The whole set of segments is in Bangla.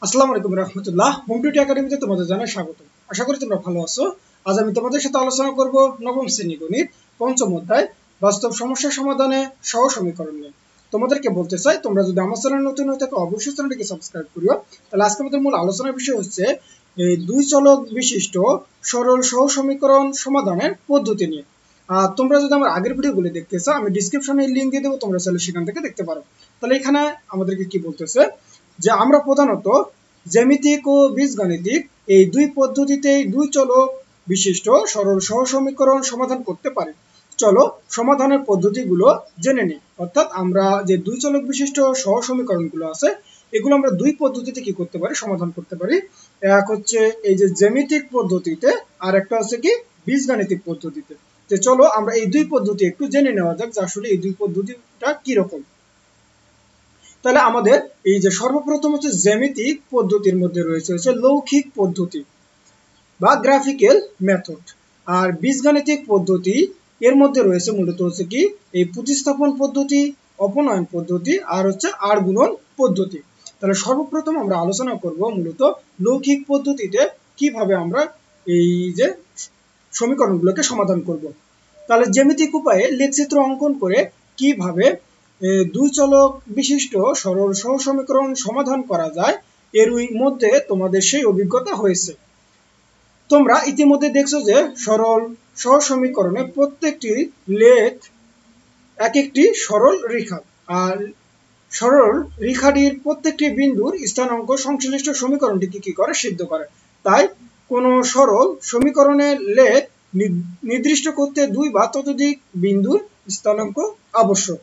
আসসালামু আলাইকুম রহমতুল্লাহ। হোম টিউটর একাডেমিতে তোমাদের জানাই স্বাগত। আশা করি তোমরা ভালো আছো। আজ আমি তোমাদের সাথে আলোচনা করব নবম শ্রেণী গণিত পঞ্চম অধ্যায় বাস্তব সমস্যা সমাধানে সহ সমীকরণ নিয়ে। তোমাদেরকে বলতে চাই, তোমরা যদি আমার চ্যানেল নতুন হয়ে থাকো অবশ্যই চ্যানেলটিকে সাবস্ক্রাইব করিও। তাহলে আজকে আমাদের মূল আলোচনার বিষয় হচ্ছে এই দুই চলক বিশিষ্ট সরল সহ সমীকরণ সমাধানের পদ্ধতি নিয়ে। তোমরা যদি আমার আগের ভিডিওগুলো দেখতে চাও আমি ডিসক্রিপশনে লিংক দিয়ে দেবো, তোমরা চাইলে সেখান থেকে দেখতে পারো। তাহলে এখানে আমাদেরকে কি বলতেছে যে আমরা প্রধানত জ্যামিতিক ও বীজগাণিতিক এই দুই পদ্ধতিতেই দুই চলক বিশিষ্ট সরল সহ সমীকরণ সমাধান করতে পারি। চলো সমাধানের পদ্ধতিগুলো জেনে নিই। অর্থাৎ আমরা যে দুই চলক বিশিষ্ট সহ সমীকরণগুলো আছে এগুলো আমরা দুই পদ্ধতিতে কি করতে পারি, সমাধান করতে পারি। এক হচ্ছে এই যে জ্যামিতিক পদ্ধতিতে, আর একটা হচ্ছে কি বীজগাণিতিক পদ্ধতিতে। যে চলো আমরা এই দুই পদ্ধতি একটু জেনে নেওয়া যাক যে আসলে এই দুই পদ্ধতিটা কি রকম। তাহলে আমাদের এই যে সর্বপ্রথম হচ্ছে জ্যামিতিক পদ্ধতির মধ্যে রয়েছে হচ্ছে লৌকিক পদ্ধতি বা গ্রাফিক্যাল মেথড, আর বীজগাণিতিক পদ্ধতি এর মধ্যে রয়েছে মূলত হচ্ছে কি এই প্রতিস্থাপন পদ্ধতি, অপনয়ন পদ্ধতি আর হচ্ছে আর গুণন পদ্ধতি। তাহলে সর্বপ্রথম আমরা আলোচনা করব মূলত লৌকিক পদ্ধতিতে কিভাবে আমরা এই যে সমীকরণগুলোকে সমাধান করব। তাহলে জ্যামিতিক উপায়ে লেখচিত্র অঙ্কন করে কিভাবে দুই চলক বিশিষ্ট সরল সহ সমীকরণ সমাধান করা যায় এরই মধ্যে তোমাদের সেই অভিজ্ঞতা হয়েছে। তোমরা ইতিমধ্যে দেখছো যে সরল সহ সমীকরণে প্রত্যেকটি লেখ এক একটি সরল রেখা, আর সরল রেখাটির প্রত্যেকটি বিন্দুর স্থানাঙ্ক সংশ্লিষ্ট সমীকরণটিকে কি করে, সিদ্ধ করে। তাই কোন সরল সমীকরণের লেখ নির্দিষ্ট করতে দুই বা ততোধিক বিন্দুর স্থানাঙ্ক আবশ্যক।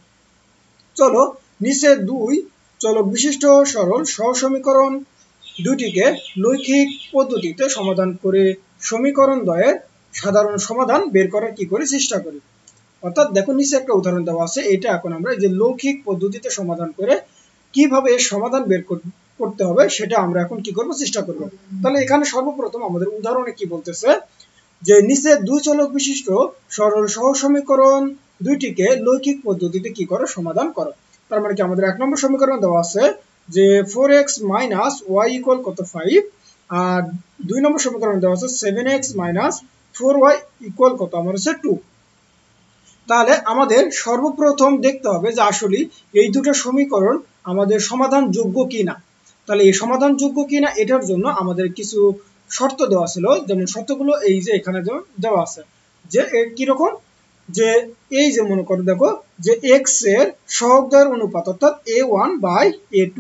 চলো নিচে দুই চলক বিশিষ্ট সরল সহ সমীকরণ দুটিকে লৈখিক পদ্ধতিতে সমাধান করে সমীকরণ দ্বয়ের সাধারণ সমাধান বের করার কি করে চেষ্টা করি। অর্থাৎ দেখো নিচে একটা উদাহরণ দেওয়া আছে, এটা এখন আমরা যে লৌকিক পদ্ধতিতে সমাধান করে কিভাবে এর সমাধান বের করতে হবে সেটা আমরা এখন কি করব, চেষ্টা করব। তাহলে এখানে সর্বপ্রথম আমাদের উদাহরণে কি বলতেছে যে নিচে দুই চলক বিশিষ্ট সরল সহ সমীকরণ দুইটিকে লৈখিক পদ্ধতিতে কি করো, সমাধান করো। তার মানে কি আমাদের এক নম্বর সমীকরণ দেওয়া আছে যে 4x - y = কত 5, আর দুই নম্বর সমীকরণ দেওয়া আছে 7x - 4y = কত আমার হচ্ছে 2। তাহলে আমাদের সর্বপ্রথম দেখতে হবে যে আসলে এই দুটো সমীকরণ আমাদের সমাধান যোগ্য কিনা। তাহলে এই সমাধান যোগ্য কিনা এটার জন্য আমাদের কিছু শর্ত দেওয়া ছিল, যেমন শর্তগুলো এই যে এখানে দেওয়া আছে যে কিরকম, যে এই যে মনে করো দেখো যে x এর সহগদ্বয়ের অনুপাত অর্থাৎ a1/a2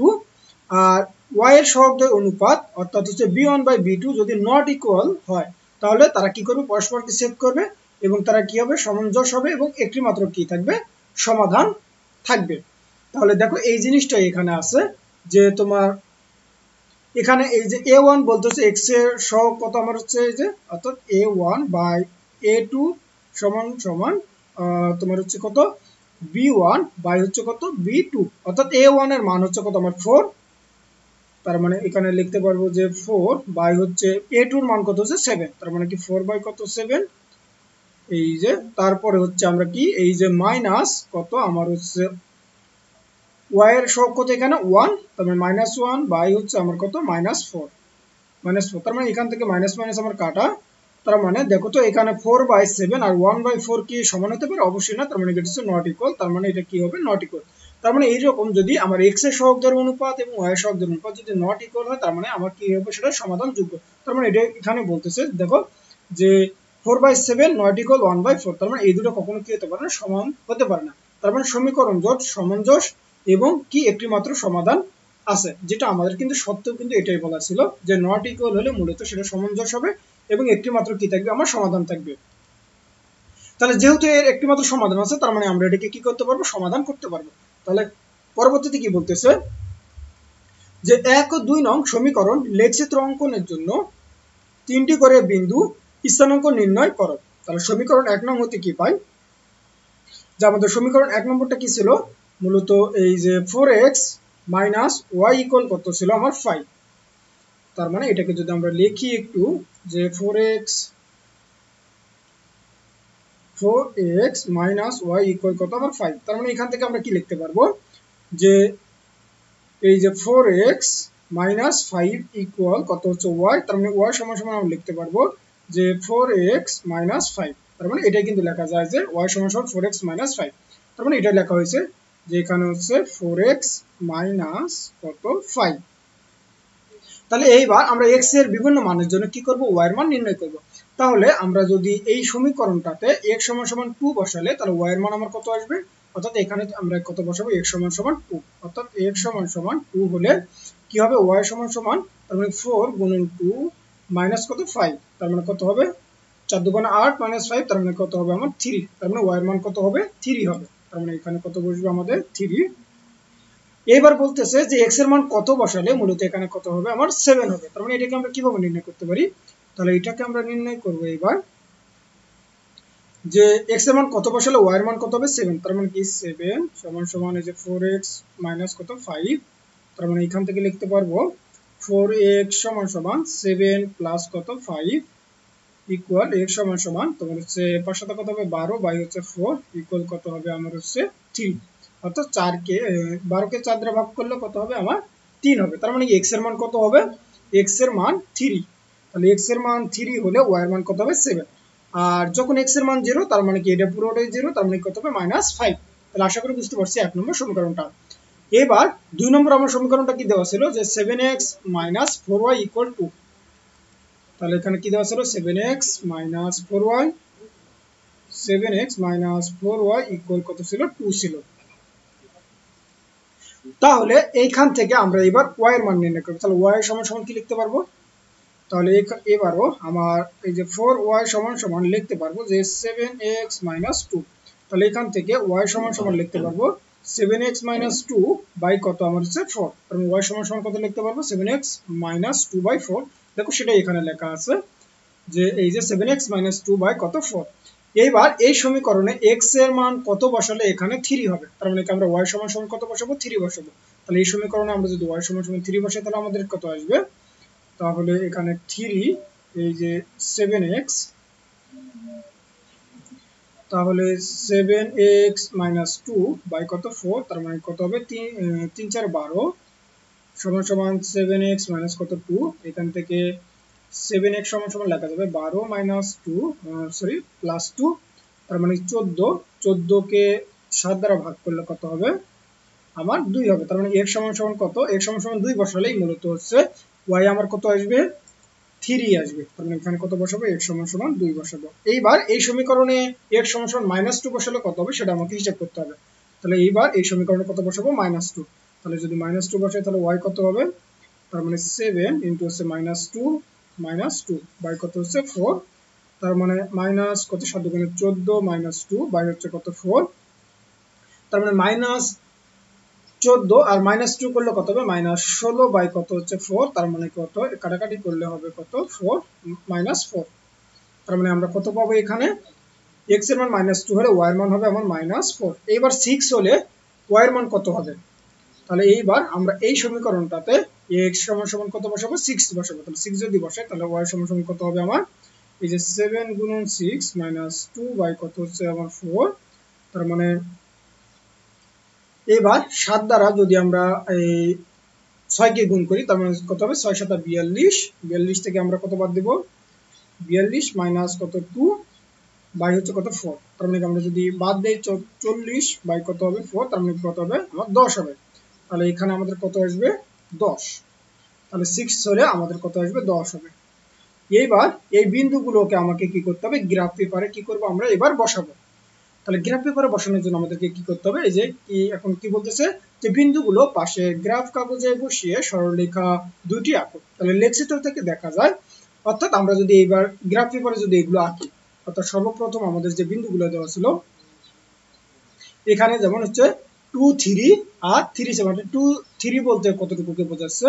আর y এর সহগদ্বয়ের অনুপাত অর্থাৎ হচ্ছে b1/b2 যদি নট ইকুয়াল হয় তাহলে তারা কি করবে, পরস্পরকে ছেদ করবে এবং তারা কি হবে, সামঞ্জস্য হবে এবং একটি মাত্র কি থাকবে, সমাধান থাকবে। তাহলে দেখো এই জিনিসটাই এখানে আছে যে তোমার এখানে এই যে a1 বলতেছে x এর সহগ কত আমার হচ্ছে এই যে অর্থাৎ a1/a2 সমান সমান তোমার হচ্ছে কত b1 বাই হচ্ছে কত b2, অর্থাৎ a1 এর মান হচ্ছে কত আমার 4, তার মানে এখানে লিখতে পারবো যে 4 বাই হচ্ছে a2 এর মান কত হচ্ছে 7, তার মানে কি 4 বাই কত 7। এই যে তারপরে হচ্ছে আমরা কি এই যে মাইনাস কত আমার হচ্ছে y এর সহগ কত এখানে 1, তার মানে -1 বাই হচ্ছে আমার কত -4, তার মানে এখান থেকে মাইনাস মাইনাস আমার কাটা। তার মানে দেখো তো এখানে 4/7 আর 1/4 কি সমান হতে পারে, অবশ্যই না, তার মানে এটা হচ্ছে নট ইকুয়াল, তার মানে এটা কি হবে, নট ইকুয়াল। তার মানে এইরকম যদি আমার x এর সহগদ্বয়ের অনুপাত এবং y এর সহগদ্বয়ের অনুপাত যদি নট ইকুয়াল হয় তার মানে আমার কি হবে, সেটা সমাধান যোগ্য। তার মানে এটা এখানে বলতেছে দেখো যে 4/7 নট ইকুয়াল 1/4, তার মানে এই দুটো কখনো কি হতে পারে না, সমান হতে পারে না। তার মানে সমীকরণ জোট সামঞ্জস্য এবং কি একটি মাত্র সমাধান আছে, যেটা আমাদের কিন্তু সত্ত্বেও কিন্তু এটাই বলা ছিল যে নট ইকুয়াল হলে মূলত সেটা সামঞ্জস্য হবে এবং একটি মাত্র কি থাকবে, আমার সমাধান থাকবে। তাহলে যেহেতু এর একটি মাত্র সমাধান আছে তার মানে আমরা এটাকে কি করতে পারবো, সমাধান করতে পারবো। তাহলে পরবর্তীতে কি বলতেছে যে 1 ও 2 নং সমীকরণ লেখচিত্র অঙ্কনের জন্য 3টি করে বিন্দু স্থানাঙ্ক নির্ণয় করো। তাহলে সমীকরণ 1 নং হতে কি পাই, যে আমাদের সমীকরণ 1 নম্বরটা কি ছিল, মূলত এই যে 4x - y = কত ছিল আমার 5। তার মানে এটাকে যদি আমরা লিখি একটু যে 4x - y = কত আমার 5, তার মানে এখান থেকে আমরা কি লিখতে পারবো যে এই যে 4x -5 ইকুয়াল কত হচ্ছে y, তার মানে y সমান সমান আমরা লিখতে পারবো যে 4x - 5। তার মানে এটাই কিন্তু লেখা যায় যে y সমান সমান 4x - 5। তার মানে এটা লেখা হয়েছে যে এখানে হচ্ছে 4x কত 5। তাহলে এইবার আমরা x এর বিভিন্ন মানের জন্য কি করব, y এর মান নির্ণয় করব। তাহলে আমরা যদি এই সমীকরণটাতে x সমান সমান 2 বসালে তাহলে y এর মান আমার কত আসবে, অর্থাৎ এখানে আমরা কত বসাবো, x সমান সমান 2, অর্থাৎ x সমান সমান 2 হলে কি হবে, y সমান সমান তার মানে 4 গুণন 2 মাইনাস কত 5, তার মানে কত হবে 4 দুগুণে 8 মাইনাস 5, তার মানে কত হবে আমার 3। তার মানে y এর মান কত হবে 3 হবে। তার মানে এখানে কত বসবে আমাদের 3। এবার বলতেছে যে x এর মান কত বসালে মূলত এখানে কত হবে আমার 7 হবে। তার মানে এটাকে আমরা কিভাবে নির্ণয় করতে পারি, তাহলে এটাকে আমরা নির্ণয় করব এবার যে x এর মান কত বসালে y এর মান কত হবে 7। তার মানে কি 7 সমান সমান এই যে 4x মাইনাস কত 5। তার মানে এখান থেকে লিখতে পারবো 4x সমান সমান 7 প্লাস কত 5 ইকুয়াল x সমান সমান তোমার হচ্ছে 5 সাথে কত হবে 12 বাই হচ্ছে 4 ইকুয়াল কত হবে আমার হচ্ছে 3। অর্থাৎ 4 কে 12 কে 4 দ্বারা ভাগ করলে কত হবে আমার 3 হবে। তার মানে x এর মান কত হবে, x এর মান 3। তাহলে x এর মান 3 হলে y এর মান কত হবে 7। আর যখন x এর মান 0 তার মানে কি এটা পুরোটাই 0, তার মানে কত হবে -5। তাহলে আশা করি বুঝতে পারছি 1 নম্বর সমীকরণটা। এবার 2 নম্বর আমার সমীকরণটা কি দেওয়া ছিল যে 7x - 4y 2। তাহলে এখানে কি দেওয়া ছিল 7x - 4y, 7x - 4y equal কত ছিল 2 ছিল। তাহলে এইখান থেকে আমরা এবার y এর মান নির্ণয় করব। তাহলে y সমান সমান কি লিখতে পারবো, তাহলে এবারও আমার এই যে 4y সমান সমান লিখতে পারবো যে 7x - 2। তাহলে এখান থেকে y সমান সমান লিখতে পারবো 7x - 2 বাই কত আমার হচ্ছে 4। তার মানে y সমান সমান কত লিখতে পারবো 7x - 2 বাই 4। দেখো সেটাই এখানে লেখা আছে যে এই যে 7x - 2 বাই কত 4। এইবার এই সমীকরণে x এর মান কত বসালে এখানে 3 হবে, তার মানে আমরা y সমান সমান কত বসাবো 3 বসাবো। তাহলে এই সমীকরণে আমরা যদি y সমান সমান 3 বসাই তাহলে আমাদের কত আসবে, তাহলে এখানে 3 এই যে 7x, তাহলে 7x - 2 বাই কত 4, তার মানে কত হবে 3 4 12 সমান সমান 7x মাইনাস কত 2। এখান থেকে 7x সমান সমান লেখা যাবে 12 মাইনাস 2 সরি প্লাস 2, তার মানে 14। 14 কে 7 দ্বারা ভাগ করলে কত হবে আমার 2 হবে। তার মানে x সমান সমান কত, x সমান সমান 2 বসালেই মূলত হচ্ছে y আমার কত আসবে 3 আসবে। তার মানে এখানে কত বসাবো, x সমান সমান 2 বসাবো। এইবার এই সমীকরণে x সমান সমান -2 বসালে কত হবে সেটা আমাকে হিসাব করতে হবে। তাহলে এইবার এই সমীকরণে কত বসাবো -2। তাহলে যদি -2 বসাই তাহলে y কত হবে, তার মানে 7 ইনটু হচ্ছে -2 বাই কত হচ্ছে 4। তার মানে মাইনাস কত 7 দুগুণে 14 -2 বাই হচ্ছে কত 4। তার মানে -14 আর -2 করলে কত হবে -16 বাই কত হচ্ছে 4। তার মানে কত কাটাকাটি করলে হবে কত 4 -4। তার মানে আমরা কত পাবো এখানে, x এর মান -2 হলে y এর মান হবে আমার -4। এইবার 6 হলে y এর মান কত হবে, তাহলে এইবার আমরা এই সমীকরণটাতে x সমান সমান কত বসাবো 6 বসাবো। তাহলে 6 যদি বসাই তাহলে y সমান সমান কত হবে আমার এই যে 7 গুণন 6 -2 বাই কত হচ্ছে আমার 4। তার মানে এবার 7 দ্বারা যদি আমরা এই 6 কে গুণ করি তার মানে কত হবে 6 7 42, 42 থেকে আমরা কত বাদ দেব 42 মাইনাস কত 2 বাই হচ্ছে কত 4। তার মানে আমরা যদি বাদ দেই 40 বাই কত হবে 4, তার মানে কত হবে আমার 10 হবে। তাহলে এখানে আমাদের কত আসবে 10। তাহলে 6 হলে আমাদের কত আসবে 10 হবে। এইবার এই বিন্দুগুলোকে আমাকে কি করতে হবে, গ্রাফ পেপারে কি করব আমরা এবার বসাবো। তাহলে গ্রাফ পেপারে বসানোর জন্য আমাদেরকে কি করতে হবে, এই যে কি এখন কি বলতেছে যে বিন্দুগুলো পাশে গ্রাফ কাগজে বসিয়ে সরলরেখা দুটি আঁকো। তাহলে লেখচিত্র থেকে দেখা যায়, অর্থাৎ আমরা যদি এইবার গ্রাফ পেপারে যদি এগুলো আঁকি, অর্থাৎ সর্বপ্রথম আমাদের যে বিন্দুগুলো দেওয়া ছিল এখানে যেমন হচ্ছে 2 3 আর 3 7, 2 3 বলতে কতটুকুকে বোঝাচ্ছে,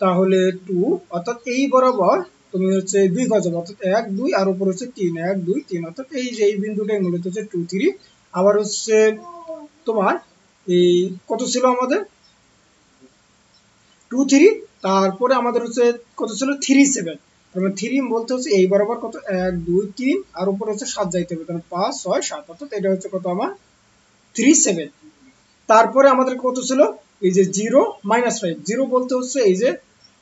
তাহলে 2 অর্থাৎ এই বরাবর তুমি হচ্ছে 2 ঘর যাবে, অর্থাৎ 1 2 আর উপর হচ্ছে 3 1 2 3, অর্থাৎ এই যে এই বিন্দুটাই মূলত হচ্ছে 2 3। আবার হচ্ছে তোমার এই কত ছিল আমাদের 2 3, তারপরে আমাদের হচ্ছে কত ছিল 3 7। তার মানে 3 বলতে হচ্ছে এই বরাবর কত 1 2 3 আর উপর হচ্ছে 7 যাইতে হবে, তাহলে 5 6 7, অর্থাৎ এটা হচ্ছে কত আমার 3 7। তারপরে আমাদের কত ছিল এই যে 0 -5, 0 বলতে হচ্ছে এই যে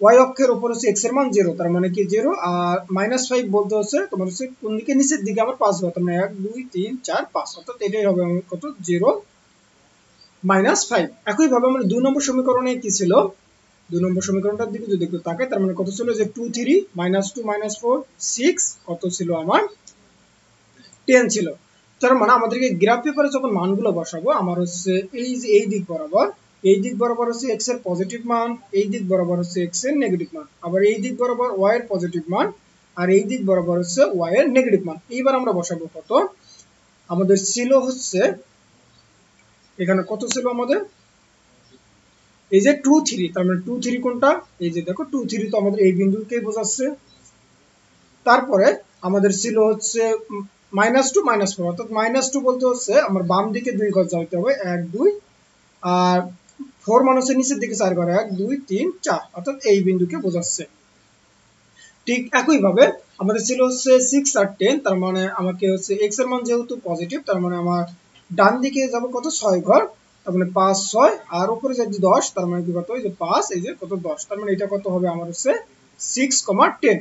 y অক্ষের উপর হচ্ছে x এর মান 0, তার মানে কি 0, আর -5 বলতে হচ্ছে তোমার হচ্ছে কোন দিকে, নিচের দিকে আবার 5 হবে, তার মানে 1 2 3 4 5, অর্থাৎ এটাই হবে আমার কত 0 -5। একই ভাবে আমরা 2 নম্বর সমীকরণে কি ছিল, 2 নম্বর সমীকরণটার দিকে যদি একটু তাকাই, তার মানে কত ছিল যে 2 3 -2 -4 6, কত ছিল আমার 10 ছিল। তার মানে আমাদেরকে গ্রাফ পেপারে যখন মানগুলো বসাবো, আমার হচ্ছে এই যে এই দিক বরাবর হচ্ছে x এর পজিটিভ মান, এই দিক বরাবর হচ্ছে x এর নেগেটিভ মান, আবার এই দিক বরাবর y এর পজিটিভ মান, আর এই দিক বরাবর হচ্ছে y এর নেগেটিভ মান। এইবার আমরা বসাবো কত, আমাদের ছিল হচ্ছে এখানে কত ছিল আমাদের, এই যে 2 3, তার মানে 2 3 কোনটা, এই যে দেখো 2 3 তো আমাদের এই বিন্দুকেই বোঝাচ্ছে। তারপরে আমাদের ছিল হচ্ছে -2 -4, অর্থাৎ -2 বলতে হচ্ছে আমার বাম দিকে 2 ঘর যাইতে হবে, 1 2, আর 4 মানে হচ্ছে নিচের দিকে 4 ঘর, 1 2 3 4, অর্থাৎ এই বিন্দুকে বোঝাচ্ছে। ঠিক একই ভাবে আমাদের ছিল হচ্ছে 6 আর 10, তার মানে আমাকে হচ্ছে x এর মান যেহেতু পজিটিভ, তার মানে আমার ডান দিকে যাব কত 6 ঘর, তার মানে 5 6, আর উপরে যদি 10, তার মানে কি কত, এই যে 5, এই যে কত 10, তার মানে এটা কত হবে আমার হচ্ছে 6,10।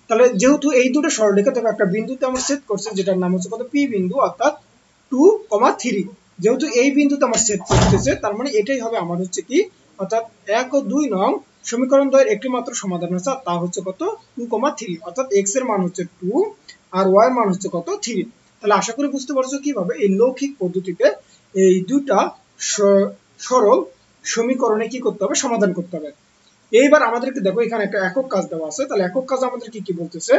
তাহলে যেহেতু এই দুটো সরলরেখা থেকে একটা বিন্দুতে আমরা ছেদ করছে, যেটার নাম হচ্ছে কত পি বিন্দু, অর্থাৎ 2,3, যেহেতু এই বিন্দুতে আমার ছেদ করতেছে, তার মানে এটাই হবে আমার হচ্ছে কি, অর্থাৎ 1 ও 2 নং সমীকরণ দ্বয়ের একটি মাত্র সমাধান আছে, তা হচ্ছে কত 2,3, অর্থাৎ x এর মান হচ্ছে 2 আর y এর মান হচ্ছে কত 3। তাহলে আশা করি বুঝতে পারছো কিভাবে এই লৌকিক পদ্ধতিতে এই দুটা সরল সমীকরণে কি করতে হবে, সমাধান করতে হবে। এইবার আমাদেরকে দেখো এখানে একটা একক কাজ দেওয়া আছে, তাহলে একক কাজ আমাদের কি বলতেছে,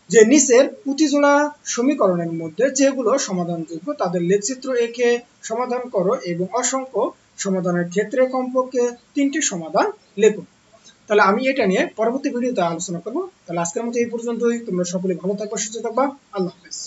যে নিচের প্রতিজোড়া সমীকরণের মধ্যে যেগুলো সমাধানযোগ্য তাদের লেখচিত্র এঁকে সমাধান করো এবং অসংখ্য সমাধানের ক্ষেত্রে কমপক্ষে 3টি সমাধান লেখো। তাহলে আমি এটা নিয়ে পরবর্তী ভিডিওতে আলোচনা করব। তাহলে আজকের মতো এই পর্যন্তই, তোমরা সকলে ভালো থাকবা, সুস্থ থাকবা, আল্লাহ হাফেজ।